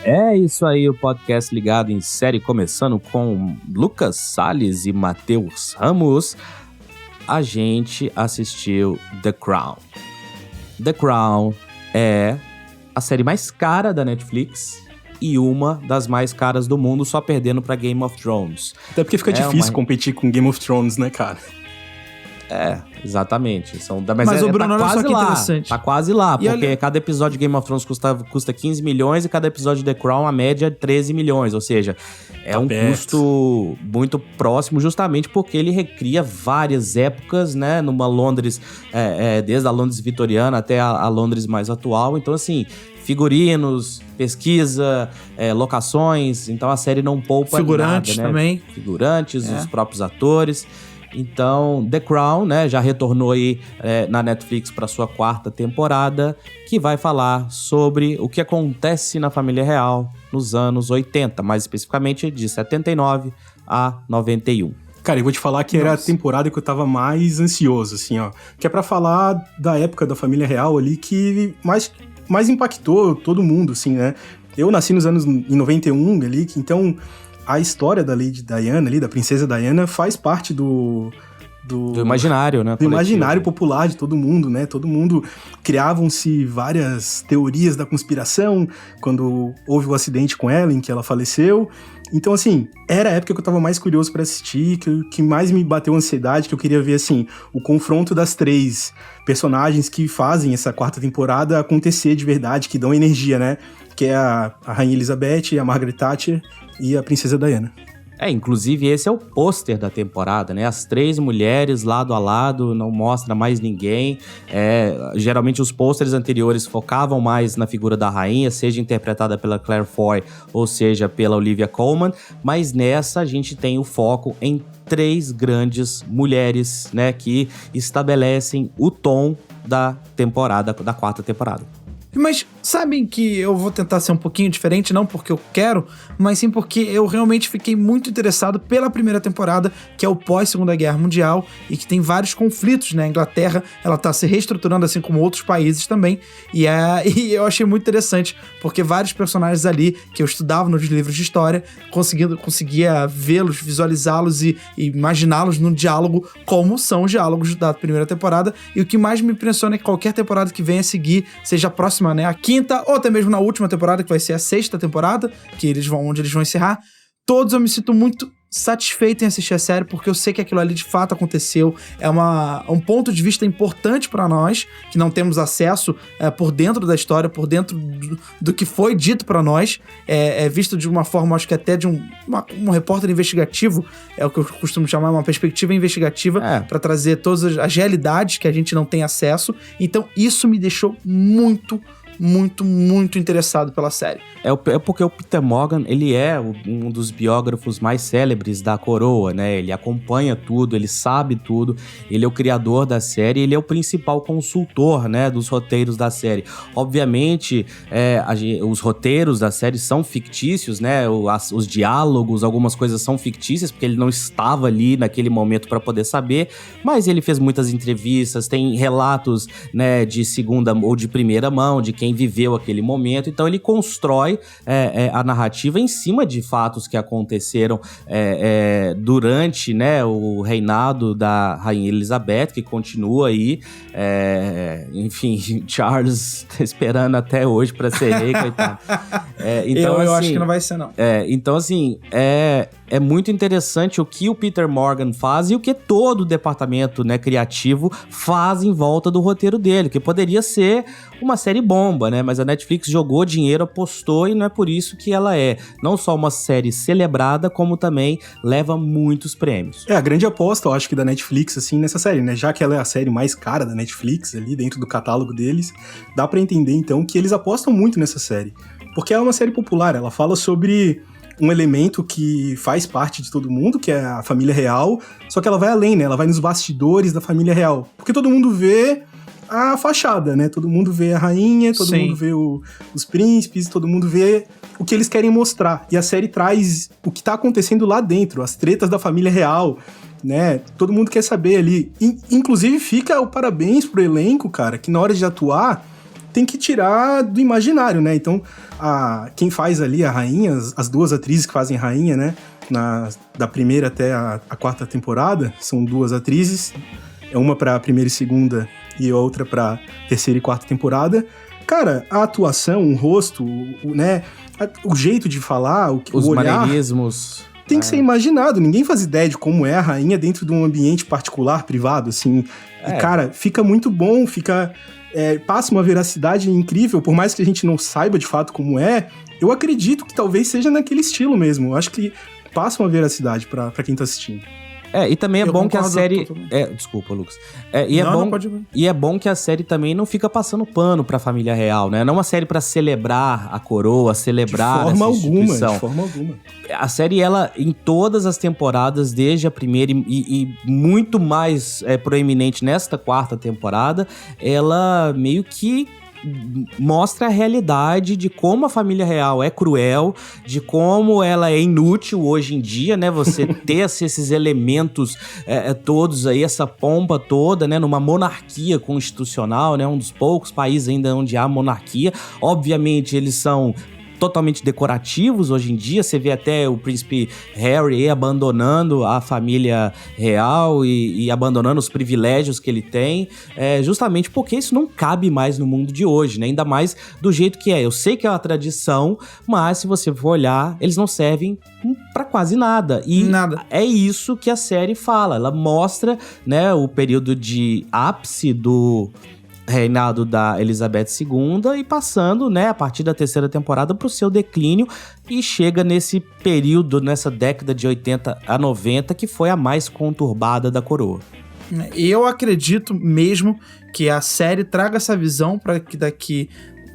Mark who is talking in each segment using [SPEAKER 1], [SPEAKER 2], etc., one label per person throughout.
[SPEAKER 1] É isso aí, o podcast ligado em série, começando com Lucas Salles e Matheus Ramos. A gente assistiu The Crown. The Crown é a série mais cara da Netflix e uma das mais caras do mundo, só perdendo pra Game of Thrones.
[SPEAKER 2] Até porque fica difícil competir com Game of Thrones, né, cara?
[SPEAKER 1] Exatamente.
[SPEAKER 3] Mas o Bruno, olha só que interessante.
[SPEAKER 1] Tá quase lá, porque cada episódio de Game of Thrones custa 15 milhões e cada episódio de The Crown, a média, é 13 milhões. Ou seja, é um custo muito próximo, justamente porque ele recria várias épocas, né? Numa Londres, desde a Londres vitoriana até a Londres mais atual. Então, assim, figurinos, pesquisa, locações. Então, a série não poupa
[SPEAKER 3] figurantes
[SPEAKER 1] nada, né?
[SPEAKER 3] Também.
[SPEAKER 1] Figurantes, os próprios atores. Então, The Crown, né, já retornou aí na Netflix para sua 4ª temporada, que vai falar sobre o que acontece na família real nos anos 80, mais especificamente de 79 a 91.
[SPEAKER 2] Cara, eu vou te falar que era a temporada que eu tava mais ansioso, assim, ó. Que é pra falar da época da família real ali que mais impactou todo mundo, assim, né? Eu nasci nos anos em 91 ali, então a história da Lady Diana ali, da princesa Diana, faz parte do
[SPEAKER 1] imaginário, né?
[SPEAKER 2] Do imaginário popular de todo mundo, né? Todo mundo criavam-se várias teorias da conspiração quando houve o acidente com ela, em que ela faleceu. Então, assim, era a época que eu tava mais curioso pra assistir, que mais me bateu ansiedade, que eu queria ver, assim, o confronto das 3 personagens que fazem essa 4ª temporada acontecer de verdade, que dão energia, né? Que é a Rainha Elizabeth, a Margaret Thatcher e a Princesa Diana.
[SPEAKER 1] Inclusive esse é o pôster da temporada, né? As 3 mulheres lado a lado, não mostra mais ninguém. Geralmente os pôsteres anteriores focavam mais na figura da rainha, seja interpretada pela Claire Foy ou seja pela Olivia Colman, mas nessa a gente tem o foco em 3 grandes mulheres, né? Que estabelecem o tom da temporada, da 4ª temporada.
[SPEAKER 3] Mas sabem que eu vou tentar ser um pouquinho diferente, não porque eu quero, mas sim porque eu realmente fiquei muito interessado pela primeira temporada, que é o pós-Segunda Guerra Mundial, e que tem vários conflitos, né? A Inglaterra, ela tá se reestruturando assim como outros países também, e eu achei muito interessante, porque vários personagens ali, que eu estudava nos livros de história, conseguia vê-los, visualizá-los e imaginá-los num diálogo, como são os diálogos da primeira temporada, e o que mais me impressiona é que qualquer temporada que venha a seguir, seja a próxima, né, a 5ª, ou até mesmo na última temporada, que vai ser a 6ª temporada, onde eles vão encerrar, todos eu me sinto muito satisfeito em assistir a série, porque eu sei que aquilo ali de fato aconteceu, é um ponto de vista importante pra nós, que não temos acesso por dentro da história, por dentro do que foi dito pra nós, é visto de uma forma, acho que até de um repórter investigativo, é o que eu costumo chamar uma perspectiva investigativa, pra trazer todas as realidades que a gente não tem acesso. Então isso me deixou muito interessado pela série.
[SPEAKER 1] É porque o Peter Morgan, ele é um dos biógrafos mais célebres da coroa, né? Ele acompanha tudo, ele sabe tudo, ele é o criador da série, ele é o principal consultor, né, dos roteiros da série. Obviamente, os roteiros da série são fictícios, né? Os diálogos, algumas coisas são fictícias, porque ele não estava ali naquele momento para poder saber, mas ele fez muitas entrevistas, tem relatos, né, de segunda ou de primeira mão, de quem viveu aquele momento, então ele constrói a narrativa em cima de fatos que aconteceram durante, né, o reinado da Rainha Elizabeth, que continua aí, enfim, Charles tá esperando até hoje pra ser rei, coitado. Então,
[SPEAKER 3] eu acho que não vai ser, não.
[SPEAKER 1] Então, assim, é muito interessante o que o Peter Morgan faz e o que todo o departamento, né, criativo faz em volta do roteiro dele, que poderia ser uma série bomba, né? Mas a Netflix jogou dinheiro, apostou, e não é por isso que ela é não só uma série celebrada, como também leva muitos prêmios.
[SPEAKER 2] A grande aposta, eu acho que da Netflix, assim, nessa série, né? Já que ela é a série mais cara da Netflix, ali dentro do catálogo deles, dá pra entender, então, que eles apostam muito nessa série. Porque ela é uma série popular, ela fala sobre um elemento que faz parte de todo mundo, que é a família real, só que ela vai além, né? Ela vai nos bastidores da família real. Porque todo mundo vê a fachada, né? Todo mundo vê a rainha, todo mundo vê os príncipes, todo mundo vê o que eles querem mostrar. E a série traz o que tá acontecendo lá dentro, as tretas da família real, né? Todo mundo quer saber ali. Inclusive, fica o parabéns pro elenco, cara, que na hora de atuar, tem que tirar do imaginário, né? Então, quem faz ali a rainha, as duas atrizes que fazem rainha, né? Da primeira até a quarta temporada, são duas atrizes, uma pra primeira e segunda e a outra pra terceira e quarta temporada. Cara, a atuação, o rosto, né? O jeito de falar,
[SPEAKER 1] os
[SPEAKER 2] o olhar...
[SPEAKER 1] maneirismos...
[SPEAKER 2] Tem que ser imaginado. Ninguém faz ideia de como é a rainha dentro de um ambiente particular, privado, assim. E, cara, fica muito bom, passa uma veracidade incrível, por mais que a gente não saiba de fato como é, eu acredito que talvez seja naquele estilo mesmo. Eu acho que passa uma veracidade pra quem tá assistindo.
[SPEAKER 1] E também é bom que a série... Desculpa, Lucas. E é bom que a série também não fica passando pano pra família real, né? Não é uma série pra celebrar a coroa, celebrar essa instituição.
[SPEAKER 2] De forma alguma.
[SPEAKER 1] A série, ela, em todas as temporadas, desde a primeira e muito mais proeminente nesta quarta temporada, ela meio que mostra a realidade de como a família real é cruel, de como ela é inútil hoje em dia, né? Você ter esses elementos todos aí, essa pompa toda, né? Numa monarquia constitucional, né? Um dos poucos países ainda onde há monarquia. Obviamente, eles são totalmente decorativos hoje em dia. Você vê até o príncipe Harry abandonando a família real e abandonando os privilégios que ele tem, justamente porque isso não cabe mais no mundo de hoje, né? Ainda mais do jeito que é. Eu sei que é uma tradição, mas se você for olhar, eles não servem pra quase nada. E é isso que a série fala. Ela mostra, né, o período de ápice do reinado da Elizabeth II e passando, né, a partir da terceira temporada pro seu declínio, e chega nesse período, nessa década de 80 a 90, que foi a mais conturbada da coroa.
[SPEAKER 3] Eu acredito mesmo que a série traga essa visão para que daqui...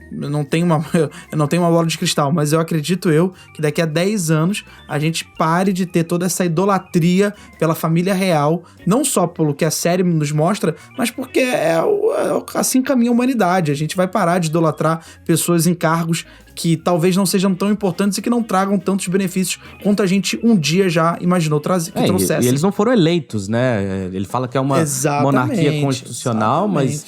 [SPEAKER 3] Eu não tenho uma bola de cristal, mas eu acredito que daqui a 10 anos a gente pare de ter toda essa idolatria pela família real, não só pelo que a série nos mostra, mas porque assim caminha a humanidade. A gente vai parar de idolatrar pessoas em cargos que talvez não sejam tão importantes e que não tragam tantos benefícios quanto a gente um dia já imaginou que trouxesse.
[SPEAKER 1] E eles não foram eleitos, né? Ele fala que é uma monarquia constitucional, mas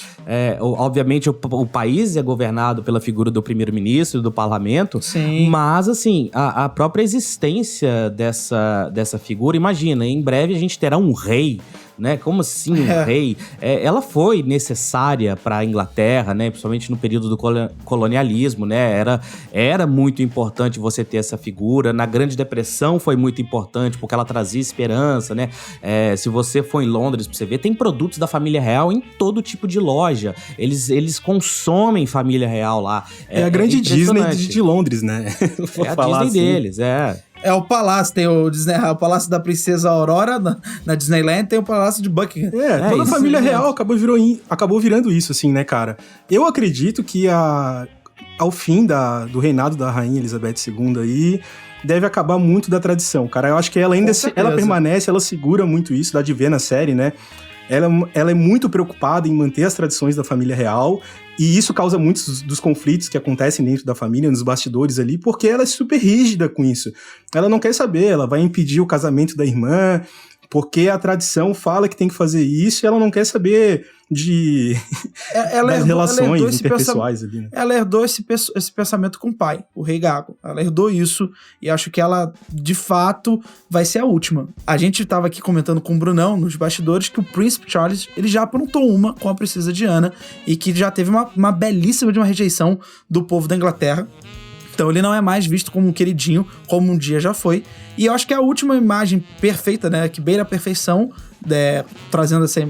[SPEAKER 1] obviamente o país é governado pela figura do primeiro-ministro, do parlamento.
[SPEAKER 3] Sim.
[SPEAKER 1] Mas, assim, a própria existência dessa figura, imagina, em breve a gente terá um rei, né? Como assim um rei? Ela foi necessária para a Inglaterra, né? Principalmente no período do colonialismo, né? Era muito importante você ter essa figura. Na Grande Depressão foi muito importante, porque ela trazia esperança, né? Se você for em Londres, pra você ver, tem produtos da família real em todo tipo de loja. Eles consomem família real lá.
[SPEAKER 2] É a grande Disney de Londres, né?
[SPEAKER 1] É a Disney assim deles,
[SPEAKER 3] É o palácio, tem o Palácio da Princesa Aurora na Disneyland, tem o Palácio de Buckingham.
[SPEAKER 2] Toda a família real acabou virando isso, assim, né, cara? Eu acredito que ao fim do reinado da Rainha Elizabeth II aí, deve acabar muito da tradição, cara. Eu acho que ela ainda ela permanece, ela segura muito isso, dá de ver na série, né? Ela é muito preocupada em manter as tradições da família real, e isso causa muitos dos conflitos que acontecem dentro da família, nos bastidores ali, porque ela é super rígida com isso. Ela não quer saber, ela vai impedir o casamento da irmã, porque a tradição fala que tem que fazer isso, e ela não quer saber das relações interpessoais ali, né?
[SPEAKER 3] Ela herdou esse pensamento com o pai, o rei Gago. Ela herdou isso, e acho que ela, de fato, vai ser a última. A gente estava aqui comentando com o Brunão, nos bastidores, que o Príncipe Charles, ele já aprontou uma com a Princesa Diana, e que já teve uma belíssima de uma rejeição do povo da Inglaterra. Então ele não é mais visto como um queridinho, como um dia já foi. E eu acho que a última imagem perfeita, né, que beira a perfeição, trazendo essa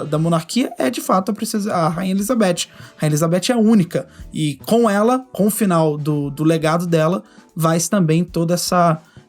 [SPEAKER 3] da monarquia, é de fato a Rainha Elizabeth. A Rainha Elizabeth é a única. E com ela, com o final do legado dela, vai-se também todo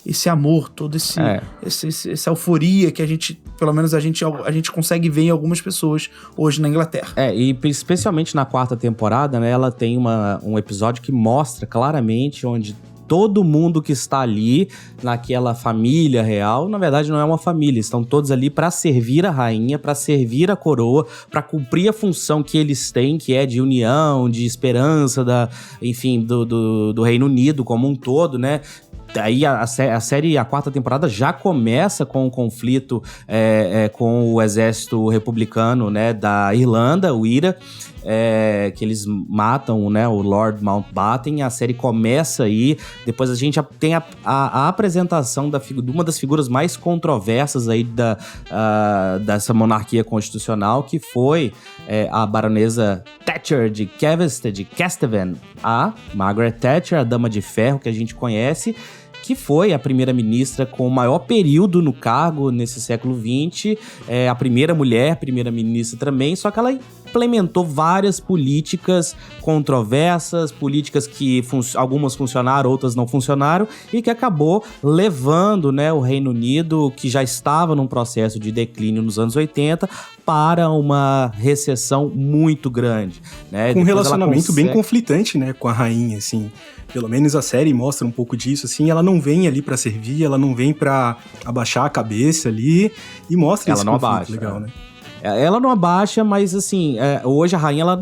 [SPEAKER 3] esse amor, toda essa euforia que a gente, pelo menos a gente consegue ver em algumas pessoas hoje na Inglaterra.
[SPEAKER 1] E especialmente na quarta temporada, né, ela tem um episódio que mostra claramente onde todo mundo que está ali, naquela família real, na verdade não é uma família, estão todos ali para servir a rainha, para servir a coroa, para cumprir a função que eles têm, que é de união, de esperança, enfim, do Reino Unido como um todo, né? Aí a série, a 4ª temporada, já começa com um conflito com o exército republicano, né, da Irlanda, o IRA, que eles matam, né, o Lord Mountbatten. A série começa aí, depois a gente tem a apresentação de uma das figuras mais controversas aí dessa monarquia constitucional, que foi a baronesa Thatcher de Kesteven, a Margaret Thatcher, a Dama de Ferro que a gente conhece, que foi a primeira-ministra com o maior período no cargo nesse século XX, a primeira mulher primeira-ministra também, só que ela implementou várias políticas controversas, políticas que algumas funcionaram, outras não funcionaram, e que acabou levando, né, o Reino Unido, que já estava num processo de declínio nos anos 80, para uma recessão muito grande, né?
[SPEAKER 2] Com um relacionamento bem conflitante, né, com a rainha, assim. Pelo menos a série mostra um pouco disso, assim. Ela não vem ali pra servir, ela não vem pra abaixar a cabeça ali, e mostra esse conflito abaixa, legal, né?
[SPEAKER 1] Ela não abaixa, mas assim, hoje a rainha ela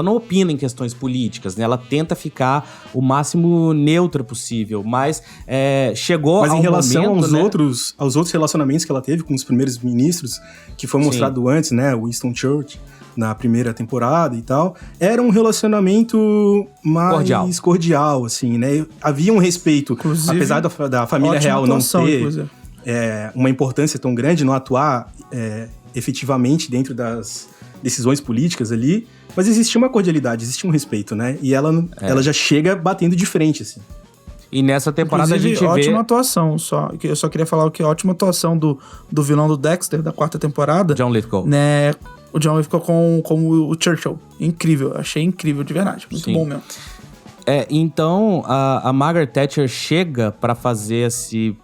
[SPEAKER 1] não opina em questões políticas, né? Ela tenta ficar o máximo neutra possível, mas chegou
[SPEAKER 2] mas
[SPEAKER 1] ao
[SPEAKER 2] em relação
[SPEAKER 1] momento,
[SPEAKER 2] aos outros relacionamentos que ela teve com os primeiros ministros, que foi mostrado antes, né? Winston Churchill, na primeira temporada e tal, era um relacionamento mais cordial, assim, né? Havia um respeito, inclusive, apesar da família real não ter uma importância tão grande, não atuar efetivamente dentro das decisões políticas ali, mas existia uma cordialidade, existia um respeito, né? E ela já chega batendo de frente, assim.
[SPEAKER 1] E nessa temporada
[SPEAKER 3] inclusive,
[SPEAKER 1] a gente vê...
[SPEAKER 3] ótima atuação, eu só queria falar que ótima atuação do vilão do Dexter, da 4ª temporada.
[SPEAKER 1] John Lithgow.
[SPEAKER 3] Né? O John Lithgow como o Churchill. Incrível, achei incrível, de verdade. Muito bom mesmo.
[SPEAKER 1] Então, a Margaret Thatcher chega para fazer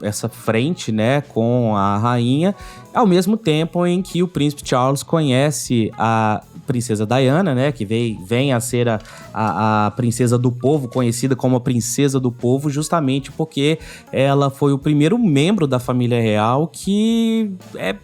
[SPEAKER 1] essa frente, né, com a rainha, ao mesmo tempo em que o príncipe Charles conhece a princesa Diana, né, que vem a ser a princesa do povo, conhecida como a princesa do povo, justamente porque ela foi o primeiro membro da família real que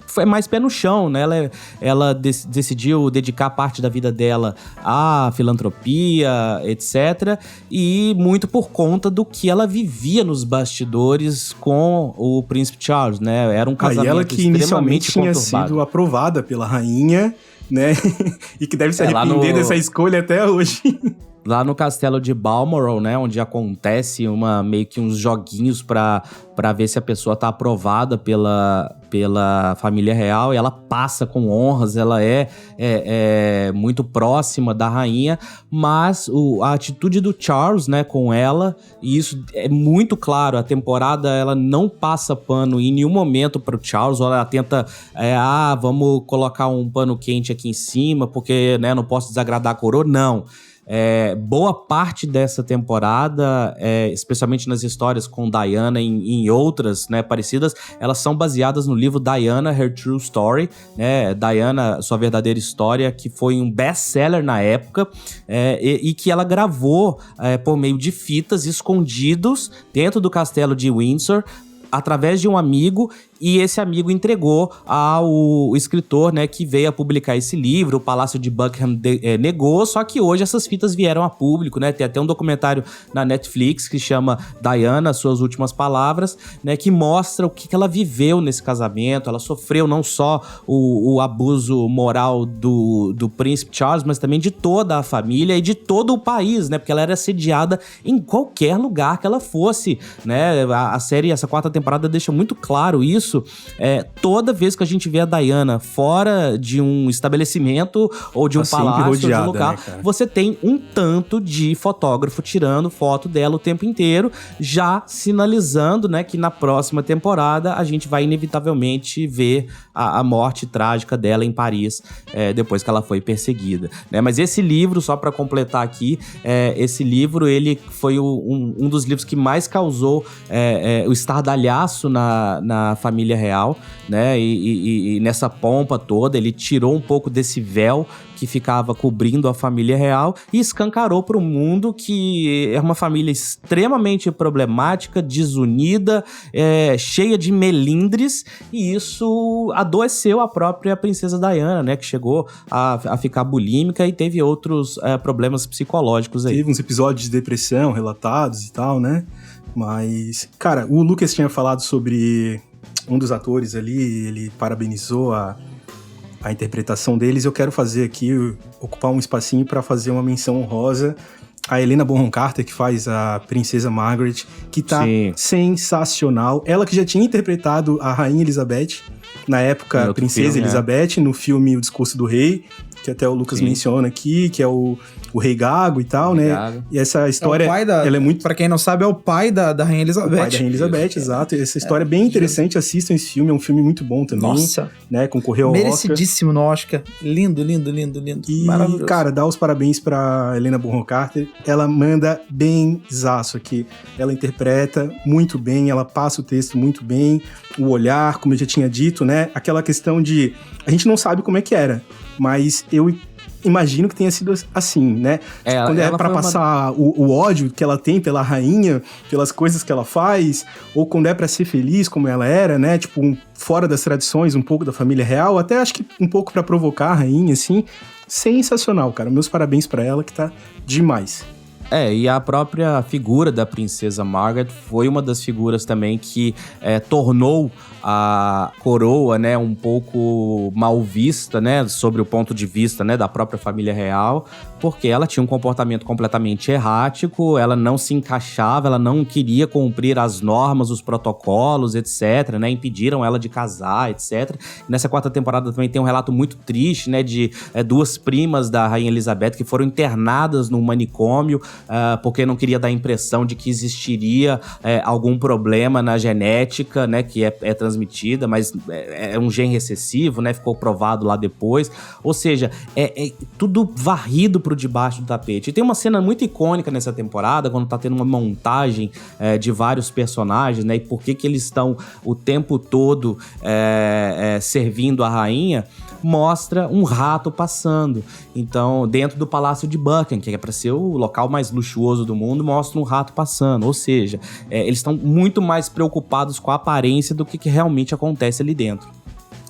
[SPEAKER 1] foi mais pé no chão, né? Ela decidiu dedicar parte da vida dela à filantropia, etc., e muito por conta do que ela vivia nos bastidores com o príncipe Charles, né? Era um casamento
[SPEAKER 2] e ela que inicialmente tinha sido aprovada pela rainha, né? E que deve se arrepender dessa escolha até hoje.
[SPEAKER 1] Lá no castelo de Balmoral, né, onde acontece meio que uns joguinhos pra ver se a pessoa tá aprovada pela família real, e ela passa com honras, ela é muito próxima da rainha, mas a atitude do Charles, né, com ela, e isso é muito claro, a temporada ela não passa pano em nenhum momento pro Charles, ou ela tenta, vamos colocar um pano quente aqui em cima, porque, né, não posso desagradar a coroa, não. Boa parte dessa temporada, especialmente nas histórias com Diana e em outras, né, parecidas, elas são baseadas no livro Diana, Her True Story, né, Diana, Sua Verdadeira História, que foi um best-seller na época, e que ela gravou por meio de fitas escondidos dentro do castelo de Windsor, através de um amigo, e esse amigo entregou ao escritor, né, que veio a publicar esse livro. O Palácio de Buckingham negou, só que hoje essas fitas vieram a público, né? Tem até um documentário na Netflix que chama Diana, Suas Últimas Palavras, né, que mostra o que ela viveu nesse casamento. Ela sofreu não só o abuso moral do príncipe Charles, mas também de toda a família e de todo o país, né? Porque ela era assediada em qualquer lugar que ela fosse, né? A série, essa 4ª temporada deixa muito claro isso. Toda vez que a gente vê a Diana fora de um estabelecimento ou de um palácio, rodeada, ou de um lugar, né, você tem um tanto de fotógrafo tirando foto dela o tempo inteiro, já sinalizando, né, que na próxima temporada a gente vai inevitavelmente ver a morte trágica dela em Paris, depois que ela foi perseguida, né? Mas esse livro, só para completar aqui, esse livro, ele foi um dos livros que mais causou o estardalhaço na família real, né? E nessa pompa toda, ele tirou um pouco desse véu que ficava cobrindo a família real e escancarou para o mundo que é uma família extremamente problemática, desunida, cheia de melindres, e isso adoeceu a própria princesa Diana, né? Que chegou a ficar bulímica e teve outros problemas psicológicos aí.
[SPEAKER 2] Teve uns episódios de depressão relatados e tal, né? Mas, cara, o Lucas tinha falado sobre um dos atores ali, ele parabenizou a interpretação deles. Eu quero fazer aqui, ocupar um espacinho para fazer uma menção honrosa a Helena Bonham Carter, que faz a Princesa Margaret, que tá sensacional. Ela que já tinha interpretado a Rainha Elizabeth, na época Princesa Elizabeth, no filme O Discurso do Rei, que até o Lucas menciona aqui, que é o Rei Gago e tal, né? Gago. E essa história, ela é muito...
[SPEAKER 3] Pra quem não sabe, é o pai da Rainha Elizabeth.
[SPEAKER 2] O pai da Rainha Elizabeth, exato. Essa história é bem interessante, assistam esse filme, é um filme muito bom também.
[SPEAKER 3] Nossa!
[SPEAKER 2] Né? Concorreu ao Oscar.
[SPEAKER 3] Merecidíssimo no Oscar. Lindo, lindo, lindo, lindo.
[SPEAKER 2] E,
[SPEAKER 3] maravilhoso.
[SPEAKER 2] cara, dá os parabéns pra Helena Bonham Carter. Ela manda benzaço aqui. Ela interpreta muito bem, ela passa o texto muito bem. O olhar, como eu já tinha dito, né? Aquela questão de... A gente não sabe como é que era, mas eu imagino que tenha sido assim, né? Quando é pra passar o ódio que ela tem pela rainha, pelas coisas que ela faz, ou quando é pra ser feliz como ela era, né? Tipo, fora das tradições, um pouco da família real, até acho que um pouco pra provocar a rainha, assim. Sensacional, cara. Meus parabéns pra ela, que tá demais.
[SPEAKER 1] E a própria figura da Princesa Margaret foi uma das figuras também que tornou a coroa, né, um pouco mal vista, né, sobre o ponto de vista, né, da própria família real, porque ela tinha um comportamento completamente errático, ela não se encaixava, ela não queria cumprir as normas, os protocolos, etc, né, impediram ela de casar, etc. Nessa 4ª temporada também tem um relato muito triste, né, de 2 primas da Rainha Elizabeth que foram internadas num manicômio, porque não queria dar a impressão de que existiria algum problema na genética, né, que é transmitida, mas é um gene recessivo, né, ficou provado lá depois. Ou seja, é tudo varrido pro debaixo do tapete. E tem uma cena muito icônica nessa temporada, quando tá tendo uma montagem de vários personagens, né, e por que eles estão o tempo todo servindo a rainha, mostra um rato passando. Então, dentro do Palácio de Buckingham, que é para ser o local mais luxuoso do mundo, mostra um rato passando. Ou seja, eles estão muito mais preocupados com a aparência do que realmente acontece ali dentro.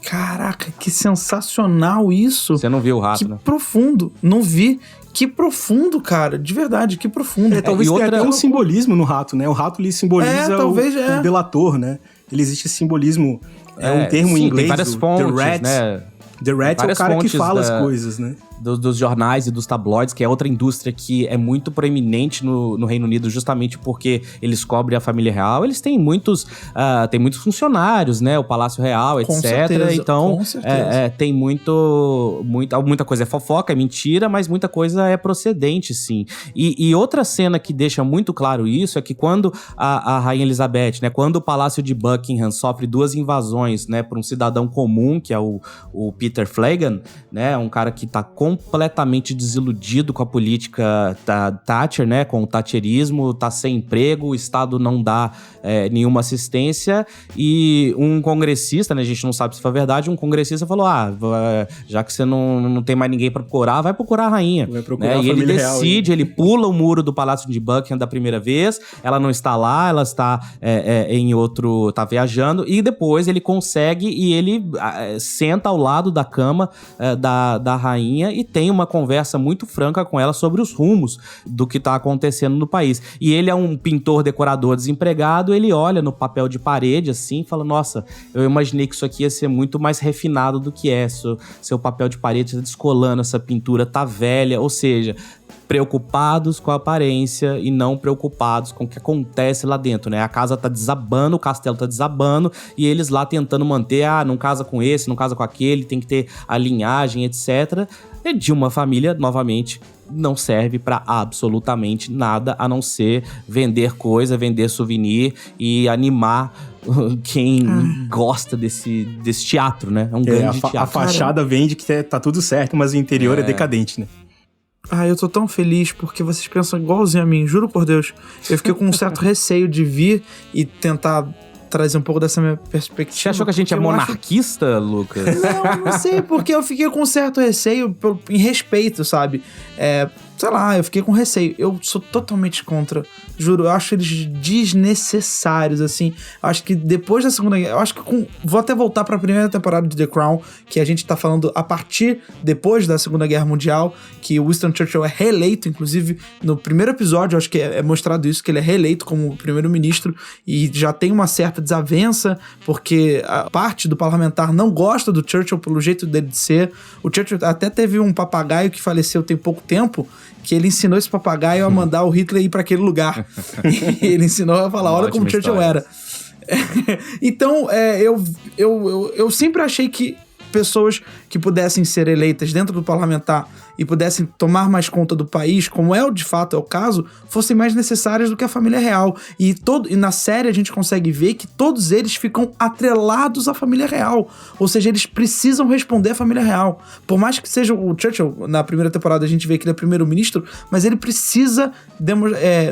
[SPEAKER 3] Caraca, que sensacional isso!
[SPEAKER 1] Você não viu o rato, né?
[SPEAKER 3] Que profundo. Não vi. Que profundo, cara. De verdade, que profundo.
[SPEAKER 2] Talvez tenha até um simbolismo no rato, né? O rato, ele simboliza o delator, né? Ele existe esse simbolismo, um termo em inglês,
[SPEAKER 1] tem várias fontes,
[SPEAKER 2] The Rat.
[SPEAKER 1] né?
[SPEAKER 2] The Rat é o cara que fala as coisas, né?
[SPEAKER 1] Dos jornais e dos tabloides, que é outra indústria que é muito proeminente no Reino Unido, justamente porque eles cobrem a família real. Eles têm muitos funcionários, né? O Palácio Real, etc.
[SPEAKER 3] Certeza,
[SPEAKER 1] então,
[SPEAKER 3] com certeza.
[SPEAKER 1] Tem muita coisa é fofoca, é mentira, mas muita coisa é procedente, sim. E outra cena que deixa muito claro isso é que quando a Rainha Elizabeth, né? Quando o Palácio de Buckingham sofre 2 invasões, né? Por um cidadão comum, que é o Peter Fleggan, né? Um cara que tá completamente desiludido com a política da Thatcher, né, com o thatcherismo, tá sem emprego, o Estado não dá nenhuma assistência, e um congressista, né, a gente não sabe se foi verdade, um congressista falou, já que você não tem mais ninguém pra procurar, vai procurar a rainha.
[SPEAKER 2] Vai procurar a
[SPEAKER 1] e ele decide,
[SPEAKER 2] real,
[SPEAKER 1] ele pula o muro do Palácio de Buckingham da primeira vez, ela não está lá, ela está em outro, tá viajando, e depois ele consegue e ele senta ao lado da cama da rainha e tem uma conversa muito franca com ela sobre os rumos do que tá acontecendo no país. E ele é um pintor decorador desempregado, ele olha no papel de parede assim e fala, nossa, eu imaginei que isso aqui ia ser muito mais refinado do que é, seu papel de parede tá descolando, essa pintura tá velha, ou seja, preocupados com a aparência e não preocupados com o que acontece lá dentro, né? A casa tá desabando, o castelo tá desabando, e eles lá tentando manter, não casa com esse, não casa com aquele, tem que ter a linhagem, etc. E de uma família, novamente, não serve pra absolutamente nada, a não ser vender coisa, vender souvenir e animar quem gosta desse teatro, né? É um grande teatro.
[SPEAKER 2] A fachada vende que tá tudo certo, mas o interior é decadente, né?
[SPEAKER 3] Eu tô tão feliz porque vocês pensam igualzinho a mim, juro por Deus. Eu fiquei com um certo receio de vir e tentar trazer um pouco dessa minha perspectiva.
[SPEAKER 1] Você achou que a gente é monarquista, Lucas?
[SPEAKER 3] Não sei, porque eu fiquei com um certo receio em respeito, sabe? sei lá, eu fiquei com receio. Eu sou totalmente contra, juro, eu acho eles desnecessários, assim. Eu acho que depois da Segunda Guerra, eu acho que vou até voltar pra primeira temporada de The Crown, que a gente tá falando a partir depois da Segunda Guerra Mundial, que o Winston Churchill é reeleito, inclusive no primeiro episódio, eu acho que é mostrado isso, que ele é reeleito como primeiro-ministro, e já tem uma certa desavença, porque a parte do parlamentar não gosta do Churchill pelo jeito dele de ser. O Churchill até teve um papagaio que faleceu tem pouco tempo, que ele ensinou esse papagaio a mandar o Hitler ir para aquele lugar. E ele ensinou a falar, olha como o Churchill era. Então, eu sempre achei que pessoas que pudessem ser eleitas dentro do parlamentar e pudessem tomar mais conta do país, como de fato é o caso, fossem mais necessárias do que a família real. E na série a gente consegue ver que todos eles ficam atrelados à família real. Ou seja, eles precisam responder à família real. Por mais que seja o Churchill, na primeira temporada a gente vê que ele é primeiro-ministro, mas ele precisa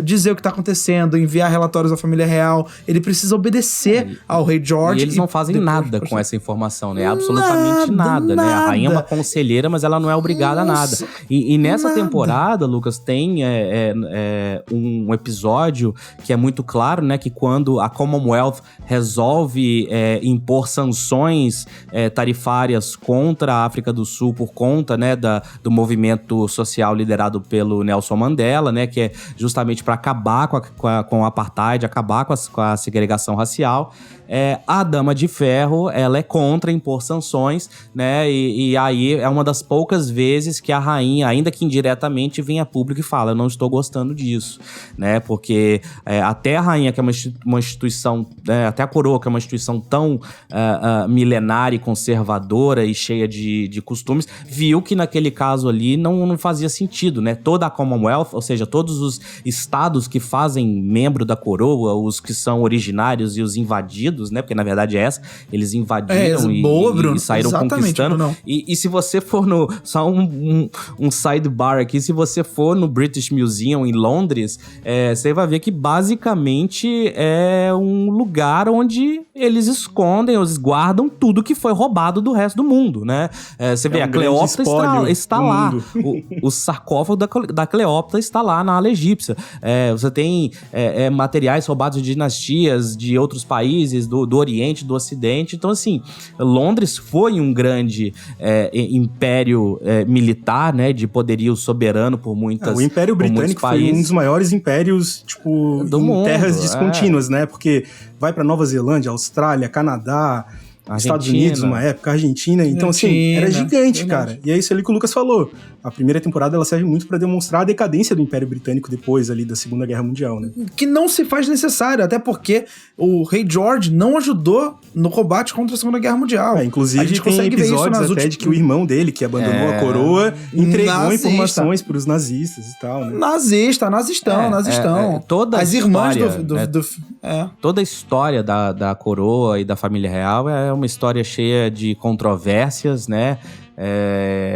[SPEAKER 3] dizer o que está acontecendo, enviar relatórios à família real, ele precisa obedecer ao rei George.
[SPEAKER 1] E eles não fazem nada com essa informação, né? Absolutamente nada, né? A rainha é uma conselheira, mas ela não é obrigada a nada. E nessa temporada, Lucas, tem um episódio que é muito claro, né? Que quando a Commonwealth resolve impor sanções tarifárias contra a África do Sul por conta, né, do movimento social liderado pelo Nelson Mandela, né? Que é justamente para acabar com o apartheid, acabar com a segregação racial. A Dama de Ferro, ela é contra impor sanções, né? E aí é uma das poucas vezes que a rainha, ainda que indiretamente, vem a público e fala, eu não estou gostando disso, né? Porque até a rainha, que é uma instituição, até a coroa, que é uma instituição tão milenária e conservadora e cheia de costumes, viu que naquele caso ali não fazia sentido, né? Toda a Commonwealth, ou seja, todos os estados que fazem membro da coroa, os que são originários e os invadidos, né? Porque na verdade eles invadiram e saíram conquistando. Bruno. E se você for só um sidebar aqui, se você for no British Museum em Londres, você vai ver que basicamente é um lugar onde eles escondem, eles guardam tudo que foi roubado do resto do mundo, né? Você vê, a Cleópatra está lá. O sarcófago da Cleópatra está lá na ala egípcia. Você tem materiais roubados de dinastias de outros países, do Oriente, do Ocidente. Então, assim, Londres foi um grande império militar, né, de poderio soberano por muitas
[SPEAKER 2] o Império Britânico foi um dos maiores impérios, tipo, do mundo, terras descontínuas, né? Porque vai pra Nova Zelândia, Austrália, Canadá, Estados Unidos, uma época, Argentina. Então, assim, era gigante, cara. E é isso ali que o Lucas falou. A primeira temporada, ela serve muito pra demonstrar a decadência do Império Britânico depois ali da Segunda Guerra Mundial, né?
[SPEAKER 3] Que não se faz necessário, até porque o rei George não ajudou no combate contra a Segunda Guerra Mundial.
[SPEAKER 2] Inclusive, a gente tem episódios até de que o irmão dele, que abandonou a coroa, entregou informações pros nazistas e tal, né?
[SPEAKER 3] Nazistão.
[SPEAKER 1] Toda
[SPEAKER 3] as irmãs
[SPEAKER 1] Toda a história da coroa e da família real é uma história cheia de controvérsias, né?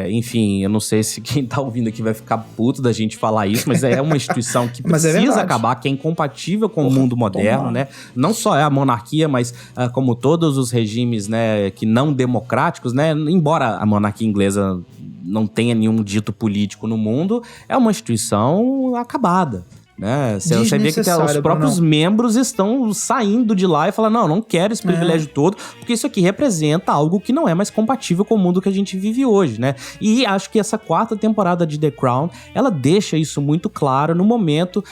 [SPEAKER 1] Enfim, eu não sei se quem tá ouvindo aqui vai ficar puto da gente falar isso, mas é uma instituição que precisa acabar, que é incompatível com o mundo moderno, né? Não só é a monarquia, mas como todos os regimes, né, que não democráticos, né? Embora a monarquia inglesa não tenha nenhum dito político no mundo, é uma instituição acabada. Né? Você vê que os próprios membros estão saindo de lá e falando, não quero esse privilégio todo, porque isso aqui representa algo que não é mais compatível com o mundo que a gente vive hoje, né? E acho que essa 4ª temporada de The Crown, ela deixa isso muito claro no momento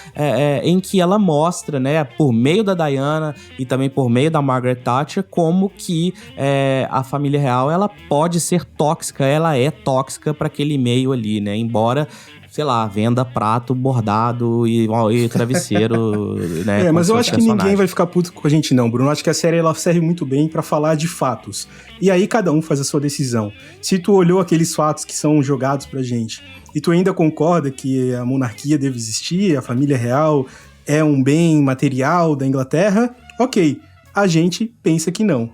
[SPEAKER 1] em que ela mostra, né, por meio da Diana e também por meio da Margaret Thatcher, como que a família real, ela pode ser tóxica, ela é tóxica para aquele meio ali, né? Embora, sei lá, venda prato, bordado e travesseiro, né?
[SPEAKER 2] Mas eu acho que ninguém vai ficar puto com a gente não, Bruno. Eu acho que a série, ela serve muito bem pra falar de fatos. E aí cada um faz a sua decisão. Se tu olhou aqueles fatos que são jogados pra gente e tu ainda concorda que a monarquia deve existir, a família real é um bem material da Inglaterra, ok. A gente pensa que não.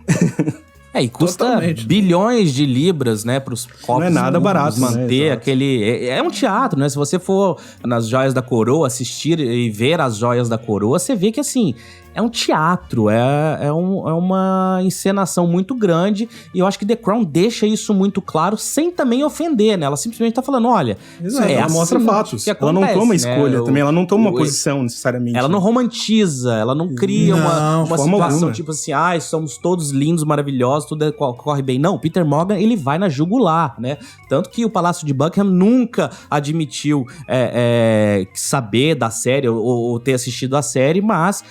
[SPEAKER 1] E custa bilhões de libras, né, pros copos.
[SPEAKER 2] Não é nada barato,
[SPEAKER 1] manter aquele... É um teatro, né? Se você for nas Joias da Coroa assistir e ver as Joias da Coroa, você vê que, assim, é um teatro, é uma encenação muito grande, e eu acho que The Crown deixa isso muito claro, sem também ofender, né? Ela simplesmente tá falando, olha...
[SPEAKER 2] Exato, ela mostra fatos, ela não toma escolha, também, ela não toma uma posição necessariamente.
[SPEAKER 1] Ela não romantiza, ela não cria uma situação
[SPEAKER 2] alguma.
[SPEAKER 1] tipo assim, somos todos lindos, maravilhosos, tudo corre bem. Não, o Peter Morgan, ele vai na jugular, né? Tanto que o Palácio de Buckingham nunca admitiu saber da série ou ter assistido a série, mas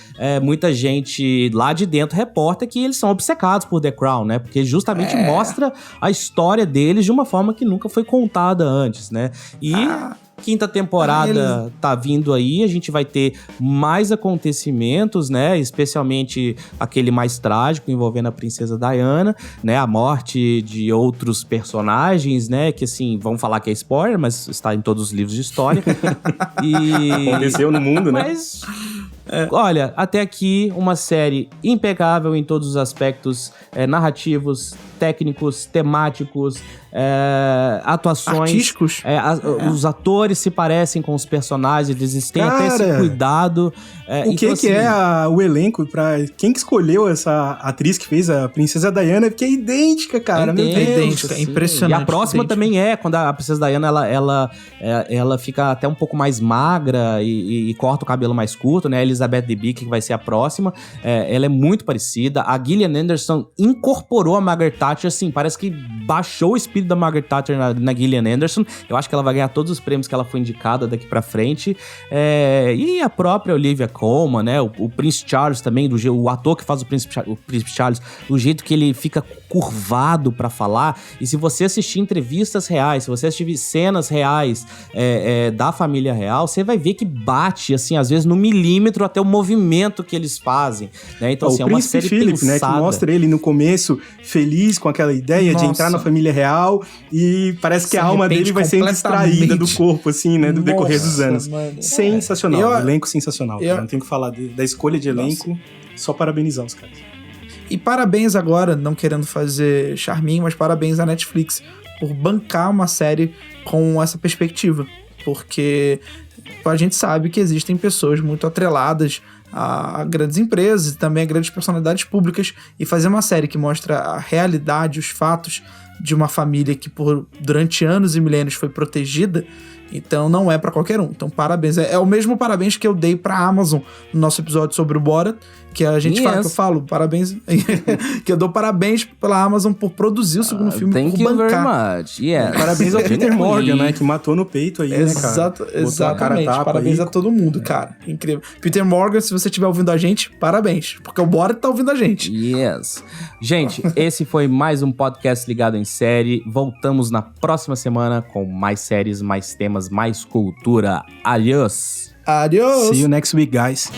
[SPEAKER 1] muita gente lá de dentro reporta que eles são obcecados por The Crown, né? Porque justamente mostra a história deles de uma forma que nunca foi contada antes, né? E... quinta temporada tá vindo aí, a gente vai ter mais acontecimentos, né? Especialmente aquele mais trágico envolvendo a princesa Diana, né? A morte de outros personagens, né? Que assim, vão falar que é spoiler, mas está em todos os livros de história.
[SPEAKER 2] Aconteceu no mundo, né?
[SPEAKER 1] Mas... olha, até aqui uma série impecável em todos os aspectos narrativos, técnicos, temáticos, atuações.
[SPEAKER 3] Artísticos.
[SPEAKER 1] Os atores se parecem com os personagens, eles têm até esse cuidado.
[SPEAKER 2] O elenco? Quem que escolheu essa atriz que fez a Princesa Diana? Porque é idêntica, cara.
[SPEAKER 3] Idêntica, é impressionante.
[SPEAKER 1] E a próxima também quando a Princesa Diana ela fica até um pouco mais magra e corta o cabelo mais curto, né? A Elizabeth Debicki, que vai ser a próxima, ela é muito parecida. A Gillian Anderson incorporou a Margaret Thatcher, assim, parece que baixou o espírito da Margaret Thatcher na Gillian Anderson. Eu acho que ela vai ganhar todos os prêmios que ela foi indicada daqui pra frente. E a própria Olivia Colman, né? O Prince Charles também, o ator que faz o Príncipe Charles, do jeito que ele fica curvado pra falar. E se você assistir entrevistas reais, se você assistir cenas reais da família real, você vai ver que bate, assim, às vezes no milímetro até o movimento que eles fazem, né? Então, assim, é uma série
[SPEAKER 2] Philip, né? Que mostra ele no começo feliz com aquela ideia de entrar na família real e parece que a alma dele vai sendo extraída do corpo, assim, né? Do decorrer dos anos. Mano. Sensacional, elenco sensacional. Cara. Não tenho que falar da escolha de elenco, só parabenizar os caras.
[SPEAKER 3] E parabéns agora, não querendo fazer charminho, mas parabéns à Netflix por bancar uma série com essa perspectiva. Porque a gente sabe que existem pessoas muito atreladas a grandes empresas e também a grandes personalidades públicas, e fazer uma série que mostra a realidade, os fatos de uma família que durante anos e milênios foi protegida, então não é pra qualquer um. Então parabéns, é o mesmo parabéns que eu dei pra Amazon no nosso episódio sobre o Borat, que a gente fala, que eu falo parabéns, que eu dou parabéns pela Amazon por produzir o segundo filme,
[SPEAKER 1] thank you very much.
[SPEAKER 2] Parabéns ao Peter Morgan, né, que matou no peito aí, né, cara?
[SPEAKER 3] Exatamente, parabéns a todo mundo, cara, incrível. Peter Morgan, se você estiver ouvindo a gente, parabéns, porque o Borat tá ouvindo a gente.
[SPEAKER 1] Gente, esse foi mais um podcast Ligado em Série. Voltamos na próxima semana com mais séries, mais temas, mais cultura. Adiós!
[SPEAKER 2] See you next week, guys.